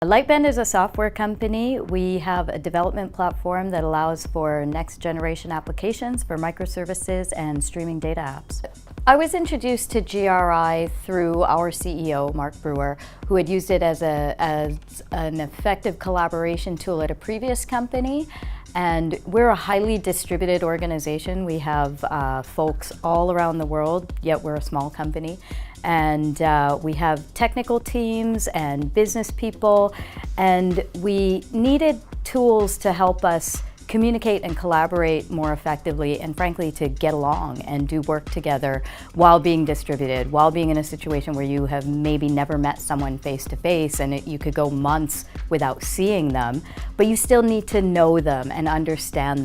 Lightbend is a software company. We have a development platform that allows for next generation applications for microservices and streaming data apps. I was introduced to GRI through our CEO, Mark Brewer, who had used it as an effective collaboration tool at a previous company. And we're a highly distributed organization. We have folks all around the world, yet we're a small company. And we have technical teams and business people, and we needed tools to help us communicate and collaborate more effectively, and frankly to get along and do work together while being distributed, while being in a situation where you have maybe never met someone face to face and you could go months without seeing them, but you still need to know them and understand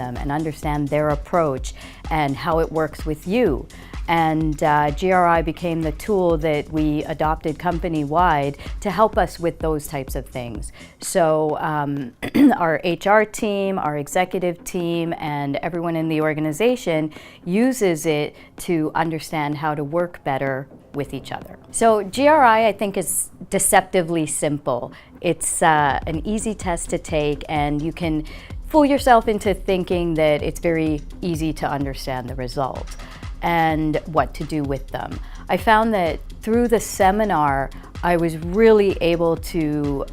their approach and how it works with you. And GRI became the tool that we adopted company-wide to help us with those types of things. So our HR team, our executive team, and everyone in the organization uses it to understand how to work better with each other. So GRI, I think, is deceptively simple. It's an easy test to take, and you can fool yourself into thinking that it's very easy to understand the results and what to do with them. I found that through the seminar, I was really able to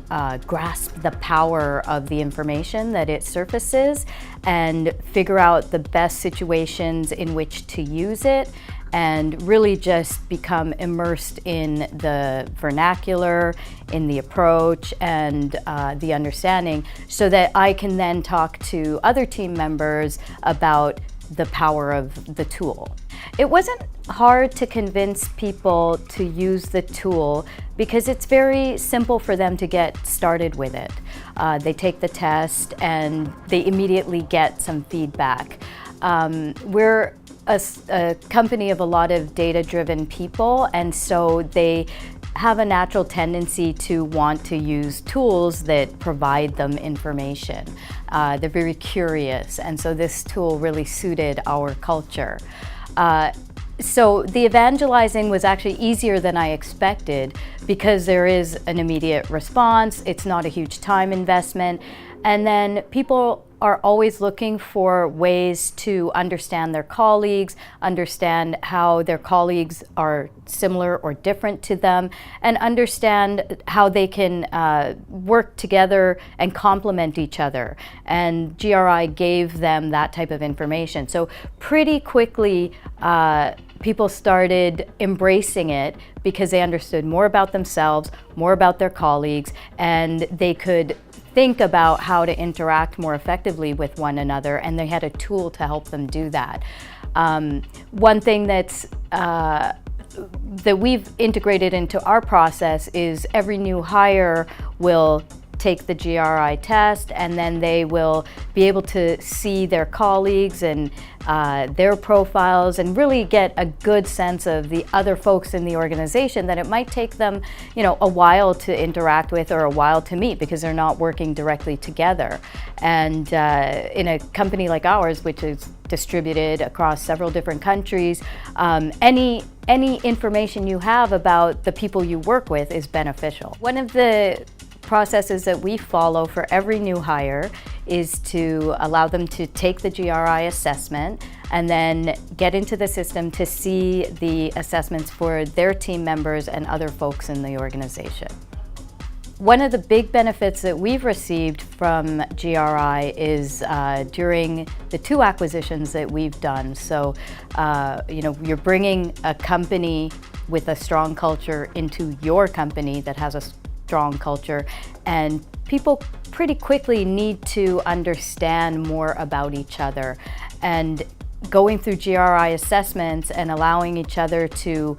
grasp the power of the information that it surfaces and figure out the best situations in which to use it, and really just become immersed in the vernacular, in the approach, and the understanding, so that I can then talk to other team members about the power of the tool. It wasn't hard to convince people to use the tool because it's very simple for them to get started with it. They take the test and they immediately get some feedback. We're a company of a lot of data-driven people, and so they have a natural tendency to want to use tools that provide them information. They're very curious, and so this tool really suited our culture. So the evangelizing was actually easier than I expected because there is an immediate response, it's not a huge time investment, and then people are always looking for ways to understand their colleagues, understand how their colleagues are similar or different to them, and understand how they can work together and complement each other. And GRI gave them that type of information. So pretty quickly, people started embracing it because they understood more about themselves, more about their colleagues, and they could think about how to interact more effectively with one another, and they had a tool to help them do that. One thing that's that we've integrated into our process is every new hire will take the GRI test, and then they will be able to see their colleagues and their profiles and really get a good sense of the other folks in the organization that it might take them, a while to interact with or a while to meet because they're not working directly together. And in a company like ours, which is distributed across several different countries, any information you have about the people you work with is beneficial. One of the processes that we follow for every new hire is to allow them to take the GRI assessment and then get into the system to see the assessments for their team members and other folks in the organization. One of the big benefits that we've received from GRI is during the 2 acquisitions that we've done. So, you're bringing a company with a strong culture into your company that has a strong culture, and people pretty quickly need to understand more about each other. And going through GRI assessments and allowing each other to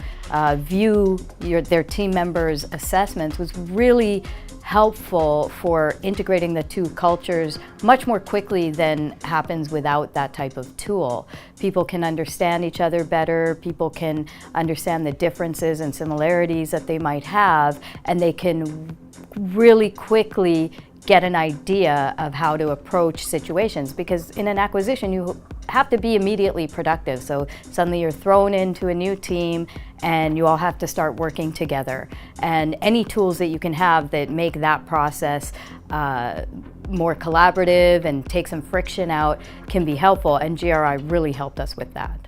view their team members' assessments was really helpful for integrating the 2 cultures much more quickly than happens without that type of tool. People can understand each other better, people can understand the differences and similarities that they might have, and they can really quickly get an idea of how to approach situations, because in an acquisition you have to be immediately productive. So suddenly you're thrown into a new team and you all have to start working together. And any tools that you can have that make that process more collaborative and take some friction out can be helpful, and GRI really helped us with that.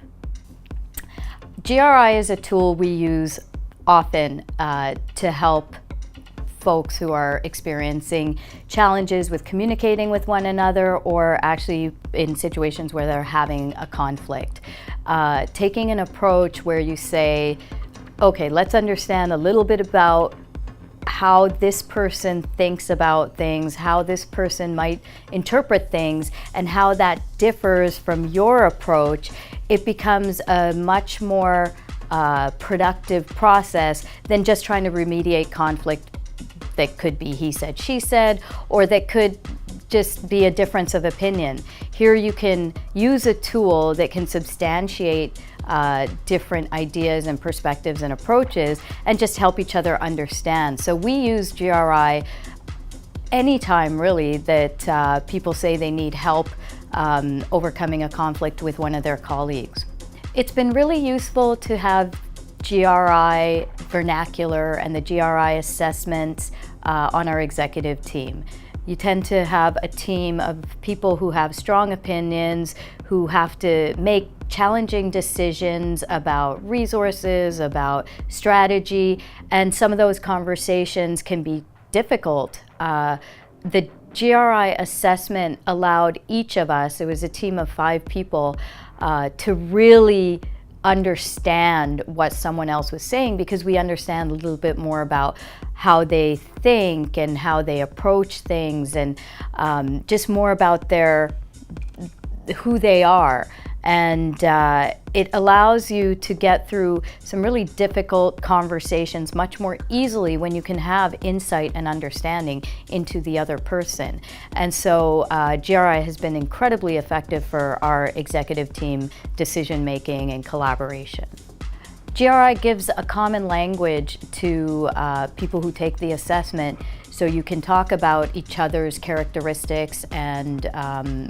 GRI is a tool we use often to help folks who are experiencing challenges with communicating with one another, or actually in situations where they're having a conflict. Taking an approach where you say, okay, let's understand a little bit about how this person thinks about things, how this person might interpret things, and how that differs from your approach. It becomes a much more productive process than just trying to remediate conflict that could be he said, she said, or that could just be a difference of opinion. Here you can use a tool that can substantiate different ideas and perspectives and approaches and just help each other understand. So we use GRI anytime really that people say they need help overcoming a conflict with one of their colleagues. It's been really useful to have GRI vernacular and the GRI assessments on our executive team. You tend to have a team of people who have strong opinions, who have to make challenging decisions about resources, about strategy, and some of those conversations can be difficult. The GRI assessment allowed each of us, it was a team of 5 people, to really understand what someone else was saying, because we understand a little bit more about how they think and how they approach things, and just more about who they are. And it allows you to get through some really difficult conversations much more easily when you can have insight and understanding into the other person. And so GRI has been incredibly effective for our executive team decision making and collaboration. GRI gives a common language to people who take the assessment, so you can talk about each other's characteristics and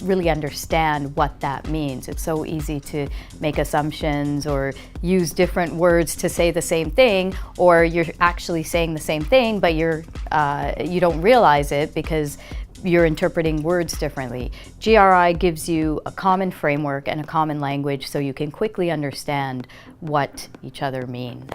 really understand what that means. It's so easy to make assumptions or use different words to say the same thing, or you're actually saying the same thing, but you don't realize it because you're interpreting words differently. GRI gives you a common framework and a common language so you can quickly understand what each other mean.